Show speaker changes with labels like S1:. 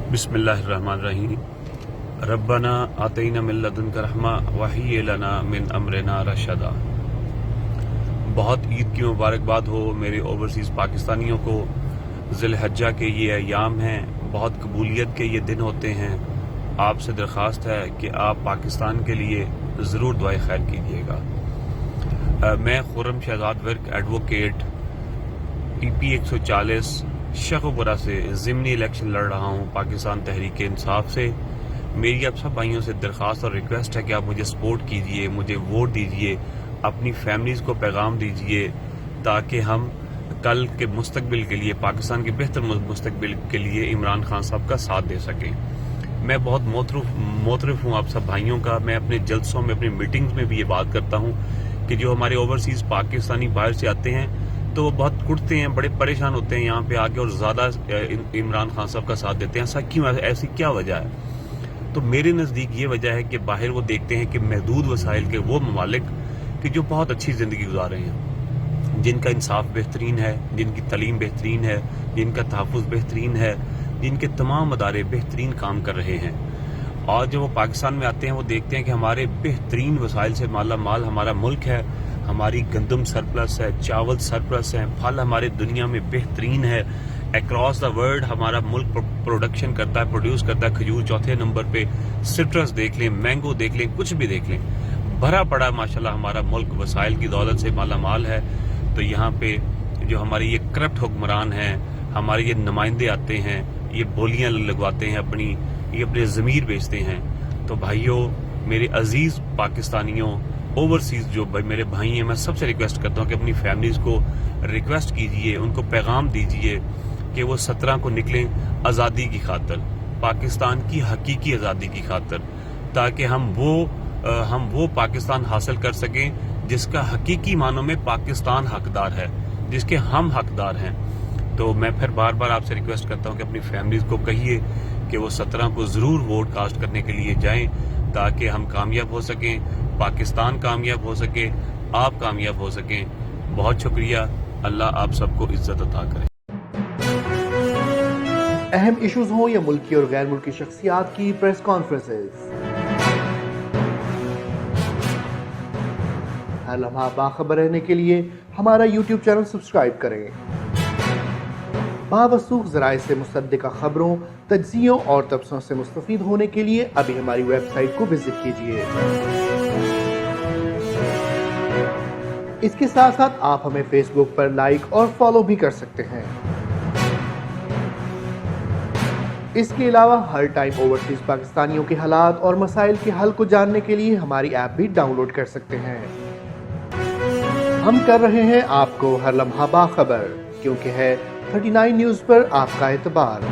S1: बिस्मिल्लाहिर्रहमानिर्रहीम। रब्बना आतैना मिन लदुनका रहमा वहय्यि लना मिन अमरिना रशदा। बहुत ईद की मुबारकबाद हो मेरे ओवरसीज़ पाकिस्तानियों को। ज़िलहज्जा के ये अयाम हैं, बहुत कबूलियत के ये दिन होते हैं। आपसे दरख्वास्त है कि आप पाकिस्तान के लिए ज़रूर दुआए खैर कीजिएगा। मैं खुर्रम शहजाद वर्क एडवोकेट PP 140 शखपुरा से ज़िमनी इलेक्शन लड़ रहा हूँ पाकिस्तान तहरीक इंसाफ से। मेरी आप सब भाइयों से दरख्वास्त और रिक्वेस्ट है कि आप मुझे सपोर्ट कीजिए, मुझे वोट दीजिए, अपनी फैमिलीज़ को पैगाम दीजिए, ताकि हम कल के मुस्तकबिल के लिए, पाकिस्तान के बेहतर मुस्तकबिल के लिए इमरान खान साहब का साथ दे सकें। मैं बहुत मोतरफ हूँ आप सब भाइयों का। मैं अपने जलसों में, अपनी मीटिंग्स में भी ये बात करता हूँ कि जो हमारे ओवरसीज़ पाकिस्तानी बाहर से आते हैं तो वो बहुत कुटते हैं, बड़े परेशान होते हैं यहाँ पे आके और ज़्यादा इमरान खान साहब का साथ देते हैं। ऐसा क्यों, ऐसी क्या वजह है? तो मेरे नज़दीक ये वजह है कि बाहर वो देखते हैं कि महदूद वसाइल के वो ममालिक कि जो बहुत अच्छी ज़िंदगी गुजार रहे हैं, जिनका इंसाफ बेहतरीन है, जिनकी तालीम बेहतरीन है, जिनका तहफ़्फ़ुज़ बेहतरीन है, जिनके तमाम अदारे बेहतरीन काम कर रहे हैं, और जब वो पाकिस्तान में आते हैं वो देखते हैं कि हमारे बेहतरीन वसाइल से माला माल हमारा मुल्क है, हमारी गंदम सरप्लस है, चावल सरप्लस है, फल हमारे दुनिया में बेहतरीन है, अक्रॉस द वर्ल्ड हमारा मुल्क प्रोडक्शन करता है, प्रोड्यूस करता है। खजूर चौथे नंबर पे, सिट्रस देख लें, मैंगो देख लें, कुछ भी देख लें, भरा पड़ा माशाल्लाह हमारा मुल्क वसाइल की दौलत से माला माल है। तो यहाँ पे जो हमारे ये करप्ट हुक्मरान हैं, हमारे ये नुमाइंदे आते हैं, ये बोलियाँ लगवाते हैं, ये अपने ज़मीर बेचते हैं। तो भाइयों, मेरे अजीज़ पाकिस्तानियों, ओवरसीज़ जो मेरे भाई हैं, मैं सबसे रिक्वेस्ट करता हूँ कि अपनी फैमिलीज़ को रिक्वेस्ट कीजिए, उनको पैगाम दीजिए कि वो 17 को निकलें आज़ादी की खातिर, पाकिस्तान की हकीकी आज़ादी की खातिर, ताकि हम वो पाकिस्तान हासिल कर सकें जिसका हकीकी मानों में पाकिस्तान हकदार है, जिसके हम हकदार हैं। तो मैं फिर बार बार आपसे रिक्वेस्ट करता हूँ कि अपनी फैमिलीज़ को कहिए कि वो 17 को ज़रूर वोट कास्ट करने के लिए जाएं, ताकि हम कामयाब हो सकें, पाकिस्तान कामयाब हो सके, आप कामयाब हो सकें। बहुत शुक्रिया। अल्लाह आप सबको इज्जत अता करे।
S2: अहम इश्यूज हो या मुल्की और गैर मुल्की शख्सियात की प्रेस कॉन्फ्रेंसेस, हर लम्हा बाखबर रहने के लिए हमारा YouTube चैनल सब्सक्राइब करें। बावसूख ज़राए से मुसद्दिक़ा खबरों, तज्ज़ियों और तबसरों से मुस्तफ़ीद होने के लिए अभी हमारी वेबसाइट को विजिट कीजिए। इसके साथ साथ आप हमें फेसबुक पर लाइक और फॉलो भी कर सकते हैं। इसके अलावा हर टाइम ओवरसीज़ पाकिस्तानियों के हालात और मसाइल के हल को जानने के लिए हमारी ऐप भी डाउनलोड कर सकते हैं। हम कर रहे हैं आपको हर लम्हा बाखबर, क्योंकि है 39 न्यूज़ पर आपका एतबार।